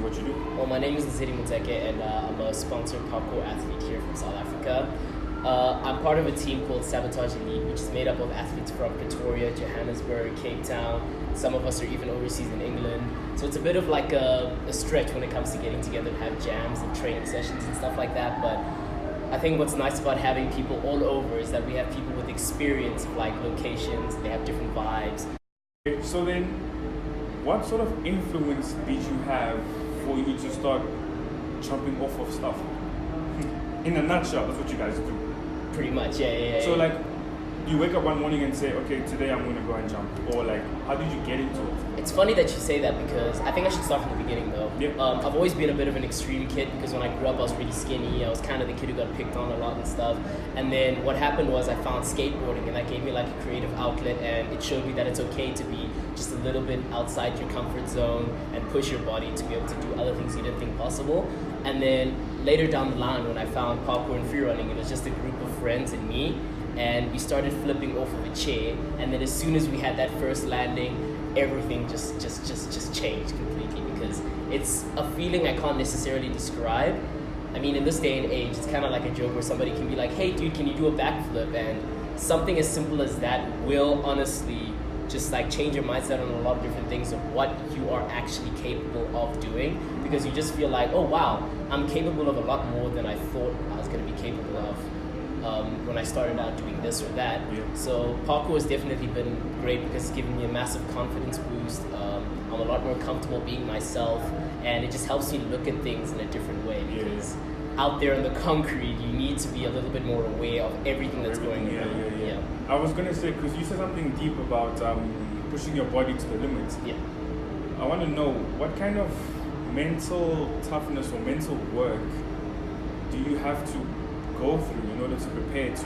what you do. Well, my name is Motseke, and I'm a sponsored parkour athlete here from South Africa. I'm part of a team called Sabotage Elite, which is made up of athletes from Pretoria, Johannesburg, Cape Town. Some of us are even overseas in England. So it's a bit of like a stretch when it comes to getting together and have jams and training sessions and stuff like that. But I think what's nice about having people all over is that we have people with experience of like locations, they have different vibes. So then, what sort of influence did you have for you to start jumping off of stuff? In a nutshell, that's what you guys do. Pretty much, yeah. So like, you wake up one morning and say, okay, today I'm gonna go and jump, or like, how did you get into it? It's funny that you say that because I think I should start from the beginning though. Yeah. I've always been a bit of an extreme kid because when I grew up I was really skinny. I was kind of the kid who got picked on a lot and stuff. And then what happened was I found skateboarding and that gave me like a creative outlet, and it showed me that it's okay to be just a little bit outside your comfort zone and push your body to be able to do other things you didn't think possible. And then later down the line when I found parkour and free running, it was just a group of friends and me, and we started flipping off of a chair, and then as soon as we had that first landing, everything just changed completely, because it's a feeling I can't necessarily describe. I mean, in this day and age, it's kind of like a joke where somebody can be like, hey dude, can you do a backflip? And something as simple as that will honestly just like change your mindset on a lot of different things of what you are actually capable of doing, because you just feel like, oh wow, I'm capable of a lot more than I thought I was going to be capable of when I started out doing this or that. Yeah. So parkour has definitely been great because it's given me a massive confidence boost. I'm a lot more comfortable being myself, and it just helps me look at things in a different way, because out there in the concrete, you need to be a little bit more aware of everything that's going on. Yeah. I was gonna say, because you said something deep about pushing your body to the limits. Yeah. I want to know, what kind of mental toughness or mental work do you have to go through in order to prepare to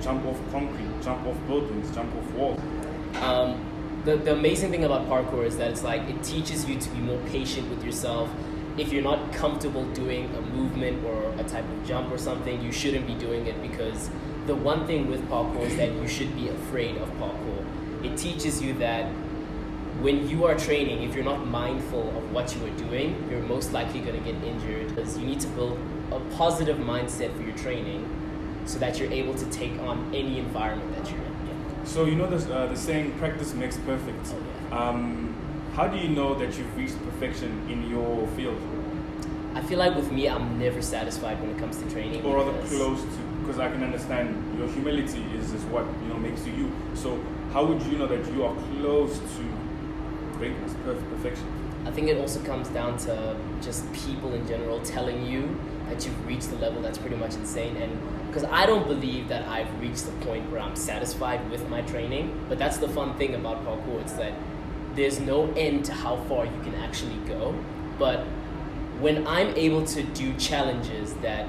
jump off concrete, jump off buildings, jump off walls? The amazing thing about parkour is that it's like it teaches you to be more patient with yourself. If you're not comfortable doing a movement or a type of jump or something, you shouldn't be doing it, because the one thing with parkour is that you should be afraid of parkour. It teaches you that when you are training, if you're not mindful of what you are doing, you're most likely going to get injured, because you need to build a positive mindset for your training so that you're able to take on any environment that you're in. Yeah. So you know the saying, practice makes perfect. Oh, yeah. How do you know that you've reached perfection in your field? I feel like with me, I'm never satisfied when it comes to training. Or rather close to, because I can understand your humility is what makes you you. So how would you know that you are close to greatness, perfection? I think it also comes down to just people in general telling you that you've reached the level that's pretty much insane. And because I don't believe that I've reached the point where I'm satisfied with my training, but that's the fun thing about parkour. It's that there's no end to how far you can actually go. But when I'm able to do challenges that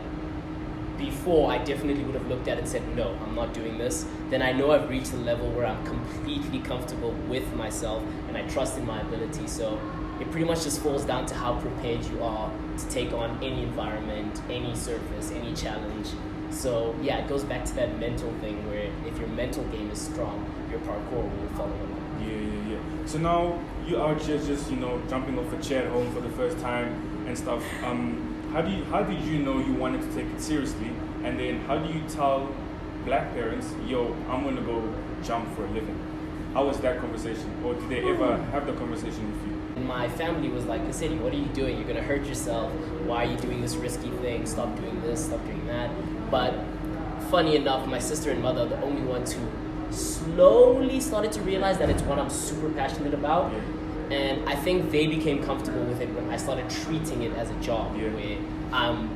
before I definitely would have looked at and said, no, I'm not doing this, then I know I've reached the level where I'm completely comfortable with myself and I trust in my ability. So it pretty much just falls down to how prepared you are to take on any environment, any surface, any challenge. So yeah, it goes back to that mental thing where if your mental game is strong, your parkour will follow along. Yeah. So now you out here just jumping off a chair at home for the first time and stuff. How did you know you wanted to take it seriously? And then how do you tell black parents, yo, I'm gonna go jump for a living? How was that conversation? Or did they ever have the conversation with you? My family was like, Lesedi, what are you doing? You're gonna hurt yourself. Why are you doing this risky thing? Stop doing this, stop doing that. But funny enough, my sister and mother are the only ones who slowly started to realize that it's what I'm super passionate about. Yeah. And I think they became comfortable with it when I started treating it as a job. Yeah. Where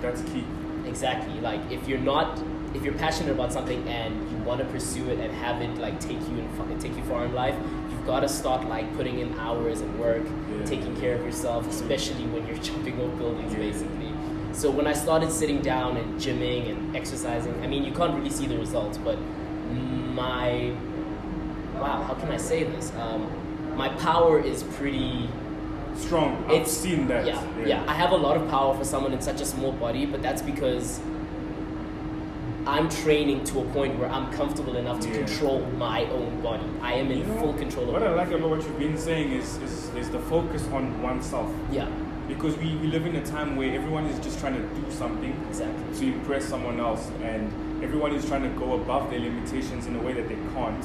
that's key. Exactly. Like if you're passionate about something and you want to pursue it and have it like take you far in life, you've got to start like putting in hours and work, taking care of yourself, especially when you're jumping off buildings, basically. So when I started sitting down and gymming and exercising, I mean, you can't really see the results, but how can I say this? My power is pretty strong. I've seen that. Yeah. I have a lot of power for someone in such a small body, but that's because I'm training to a point where I'm comfortable enough to control my own body. I am in full control of what it. I like about what you've been saying is the focus on oneself. Yeah. Because we live in a time where everyone is just trying to do something to impress someone else, and everyone is trying to go above their limitations in a way that they can't,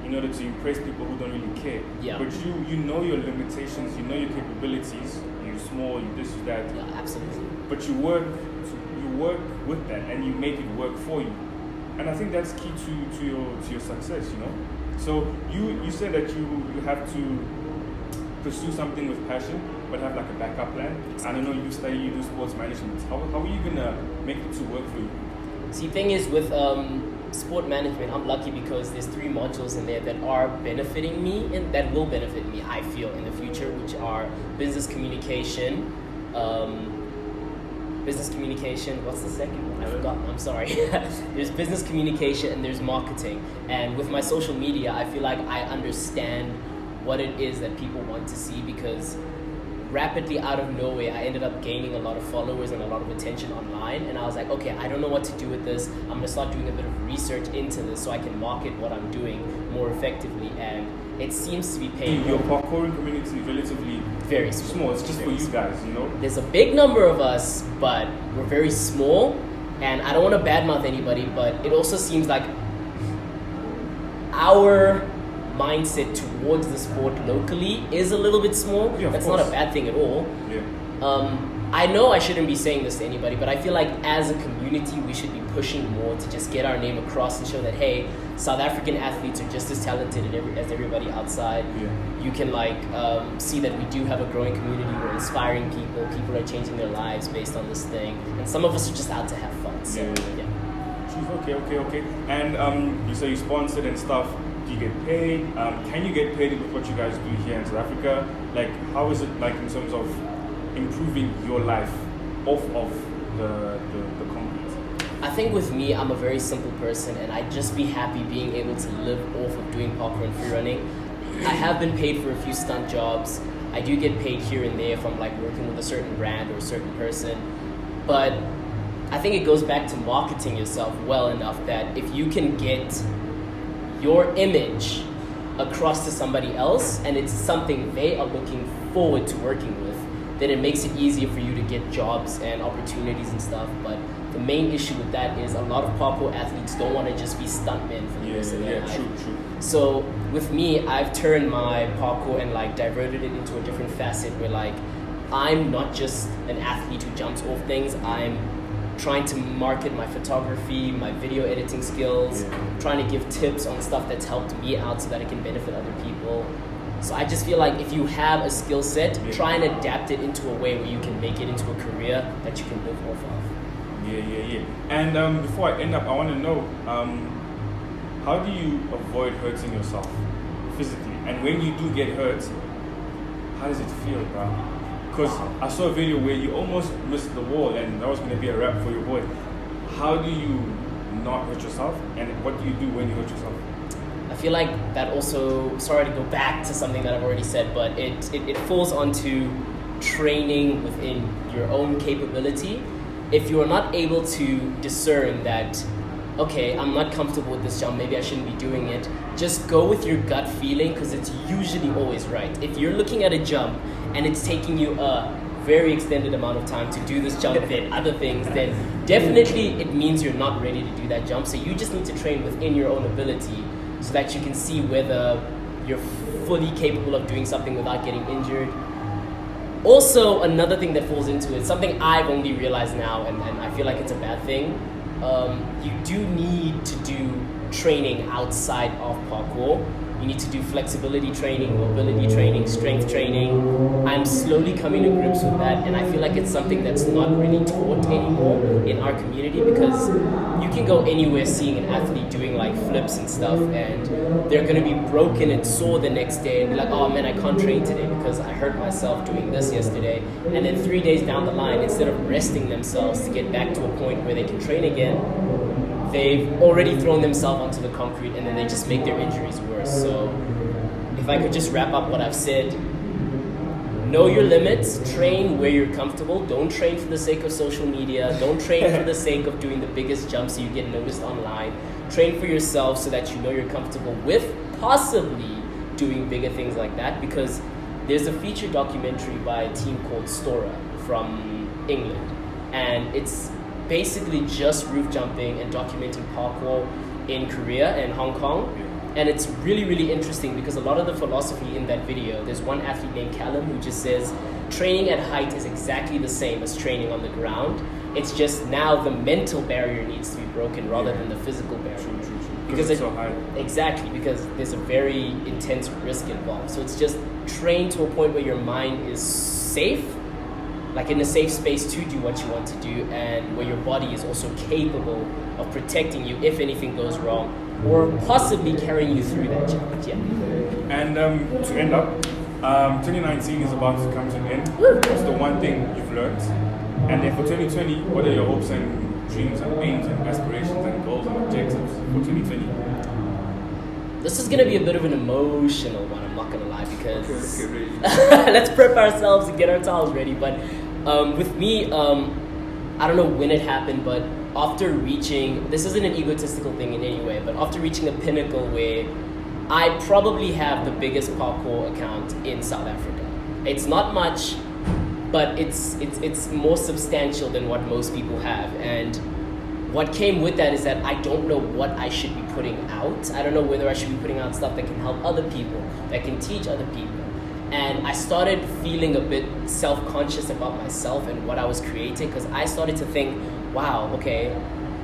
in order to impress people who don't really care. Yeah. But you know your limitations, you know your capabilities. You're small, you this, you that. Yeah, absolutely. But you work with that, and you make it work for you. And I think that's key to your success. You know. So you said that you have to pursue something with passion, but have like a backup plan. I don't know, you do sports management. How are you gonna make it to work for you? See, thing is with sport management, I'm lucky because there's 3 modules in there that are benefiting me and that will benefit me, I feel, in the future, which are business communication. What's the second one? I forgot. I'm sorry. There's business communication and there's marketing. And with my social media, I feel like I understand what it is that people want to see, because rapidly out of nowhere, I ended up gaining a lot of followers and a lot of attention online. And I was like, okay, I don't know what to do with this. I'm going to start doing a bit of research into this so I can market what I'm doing more effectively. And it seems to be paying. Your parkouring community is relatively very small. It's just for you guys, you know? There's a big number of us, but we're very small. And I don't want to badmouth anybody, but it also seems like our mindset towards the sport locally is a little bit small. Yeah, that's not a bad thing at all. Yeah. I know I shouldn't be saying this to anybody, but I feel like as a community we should be pushing more to just get our name across and show that, hey, South African athletes are just as talented as everybody outside. Yeah. You can see that we do have a growing community. We're inspiring people. People are changing their lives based on this thing, and some of us are just out to have fun. So yeah. Okay. And you say you sponsored and stuff. Do you get paid? Can you get paid with what you guys do here in South Africa? Like, how is it like in terms of improving your life off of the concrete? I think with me, I'm a very simple person, and I'd just be happy being able to live off of doing parkour and free running. I have been paid for a few stunt jobs. I do get paid here and there from working with a certain brand or a certain person, but I think it goes back to marketing yourself well enough that if you can get your image across to somebody else and it's something they are looking forward to working with, then it makes it easier for you to get jobs and opportunities and stuff. But the main issue with that is a lot of parkour athletes don't want to just be stuntmen for the rest of their life. True. So with me, I've turned my parkour and diverted it into a different facet where I'm not just an athlete who jumps off things. I'm trying to market my photography, my video editing skills, trying to give tips on stuff that's helped me out so that it can benefit other people. So I just feel like if you have a skill set, try and adapt it into a way where you can make it into a career that you can live off of. Yeah. And before I end up, I want to know, how do you avoid hurting yourself physically? And when you do get hurt, how does it feel, bro? Because I saw a video where you almost missed the wall, and that was going to be a wrap for your boy. How do you not hurt yourself, and what do you do when you hurt yourself? I feel like that also, sorry to go back to something that I've already said, but it falls onto training within your own capability. If you are not able to discern that, okay, I'm not comfortable with this jump, maybe I shouldn't be doing it, just go with your gut feeling, because it's usually always right. If you're looking at a jump and it's taking you a very extended amount of time to do this jump and other things, then definitely it means you're not ready to do that jump. So you just need to train within your own ability so that you can see whether you're fully capable of doing something without getting injured. Also, another thing that falls into it, something I've only realized now, and I feel like it's a bad thing, you do need to do training outside of parkour. You need to do flexibility training, mobility training, strength training. I'm slowly coming to grips with that, and I feel like it's something that's not really taught anymore in our community, because you can go anywhere seeing an athlete doing flips and stuff, and they're going to be broken and sore the next day and be like, oh man, I can't train today because I hurt myself doing this yesterday. And then 3 days down the line, instead of resting themselves to get back to a point where they can train again, they've already thrown themselves onto the concrete, and then they just make their injuries worse. So if I could just wrap up what I've said, know your limits, train where you're comfortable. Don't train for the sake of social media. Don't train for the sake of doing the biggest jumps so you get noticed online. Train for yourself so that you know you're comfortable with possibly doing bigger things like that, because there's a feature documentary by a team called Stora from England, and it's basically just roof jumping and documenting parkour in Korea and Hong Kong. And it's really, really interesting because a lot of the philosophy in that video, there's one athlete named Callum who just says training at height is exactly the same as training on the ground. It's just now the mental barrier needs to be broken rather than the physical barrier. True. Because it's so high. Exactly, because there's a very intense risk involved. So it's just train to a point where your mind is safe, like in a safe space to do what you want to do, and where your body is also capable of protecting you if anything goes wrong, or possibly carrying you through that challenge. Yeah. And to end up, 2019 is about to come to an end. Woo. What's the one thing you've learned? And then for 2020, what are your hopes and dreams and aims and aspirations and goals and objectives for 2020? This is gonna be a bit of an emotional one, I'm not gonna lie, because let's get ready. let's prep ourselves and get our towels ready. But with me, I don't know when it happened, but after reaching, this isn't an egotistical thing in any way, but after reaching a pinnacle where I probably have the biggest parkour account in South Africa. It's not much, but it's more substantial than what most people have. And what came with that is that I don't know what I should be putting out. I don't know whether I should be putting out stuff that can help other people, that can teach other people. And I started feeling a bit self-conscious about myself and what I was creating, because I started to think, wow, okay,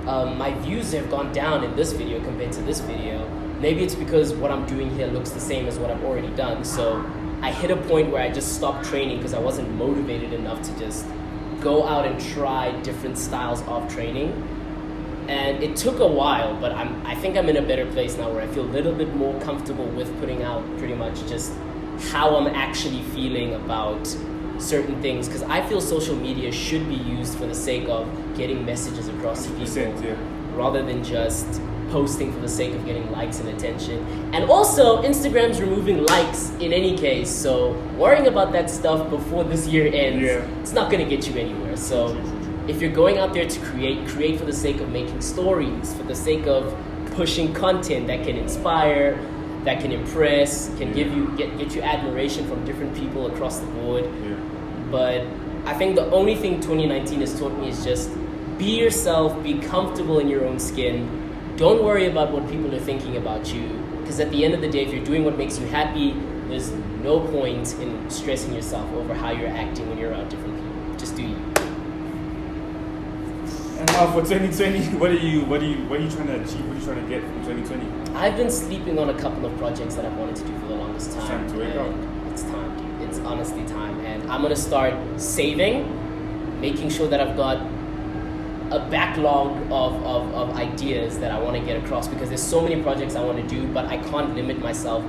my views have gone down in this video compared to this video. Maybe it's because what I'm doing here looks the same as what I've already done. So I hit a point where I just stopped training because I wasn't motivated enough to just go out and try different styles of training. And it took a while, but I think I'm in a better place now where I feel a little bit more comfortable with putting out pretty much just how I'm actually feeling about certain things, because I feel social media should be used for the sake of getting messages across to people, rather than just posting for the sake of getting likes and attention. And also, Instagram's removing likes in any case, so worrying about that stuff before this year ends, it's not going to get you anywhere. So if you're going out there to create for the sake of making stories, for the sake of pushing content that can inspire, that can impress, can give you get you admiration from different people across the board. But I think the only thing 2019 has taught me is just be yourself, be comfortable in your own skin. Don't worry about what people are thinking about you, because at the end of the day, if you're doing what makes you happy, there's no point in stressing yourself over how you're acting when you're around different people. Just do you. And now for 2020, what are you trying to achieve? What are you trying to get from 2020? I've been sleeping on a couple of projects that I've wanted to do for the longest time. It's time to wake up. It's time, dude. It's honestly time. And I'm gonna start saving, making sure that I've got a backlog of ideas that I want to get across, because there's so many projects I want to do, but I can't limit myself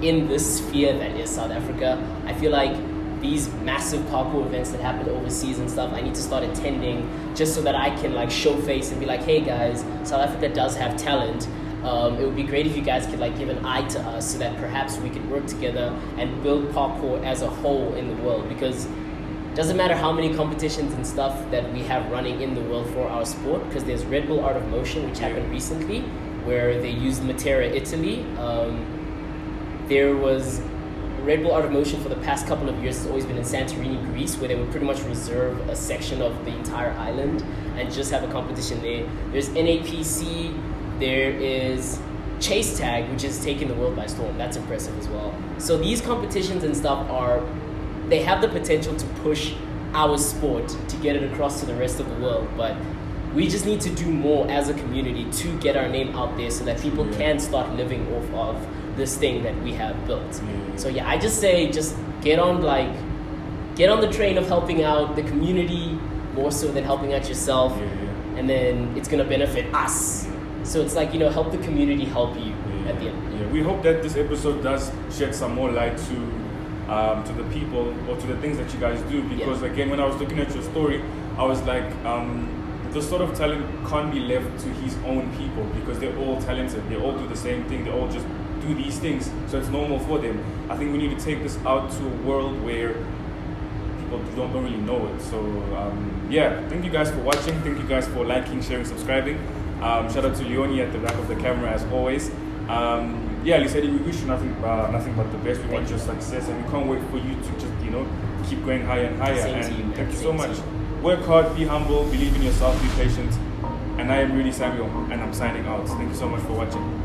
in this sphere that is South Africa. I feel like these massive parkour events that happen overseas and stuff, I need to start attending just so that I can like show face and be like, hey guys, South Africa does have talent. It would be great if you guys could like give an eye to us so that perhaps we could work together and build parkour as a whole in the world, because it doesn't matter how many competitions and stuff that we have running in the world for our sport, because there's Red Bull Art of Motion, which happened recently, where they used Matera, Italy. There was Red Bull Art of Motion for the past couple of years has always been in Santorini, Greece, where they would pretty much reserve a section of the entire island and just have a competition there. There's NAPC, there is Chase Tag, which is taking the world by storm. That's impressive as well. So these competitions and stuff they have the potential to push our sport to get it across to the rest of the world, but we just need to do more as a community to get our name out there so that people can start living off of this thing that we have built. So yeah, I just say just get on the train of helping out the community more so than helping out yourself, and then it's gonna benefit us. So it's like, help the community help you at the end. We hope that this episode does shed some more light to the people or to the things that you guys do, because again, when I was looking at your story, I was like, this sort of talent can't be left to his own people, because they're all talented, they all do the same thing, they all just do these things, so it's normal for them. I think we need to take this out to a world where people don't really know it. So yeah, thank you guys for watching. Thank you guys for liking, sharing, subscribing. Shout out to Leonie at the back of the camera as always. Yeah, Lesedi, we wish you nothing but the best. We want your success, and we can't wait for you to just keep going higher and higher. And thank you so much. Work hard, be humble, believe in yourself, be patient. And I am really Samuel, and I'm signing out. Thank you so much for watching.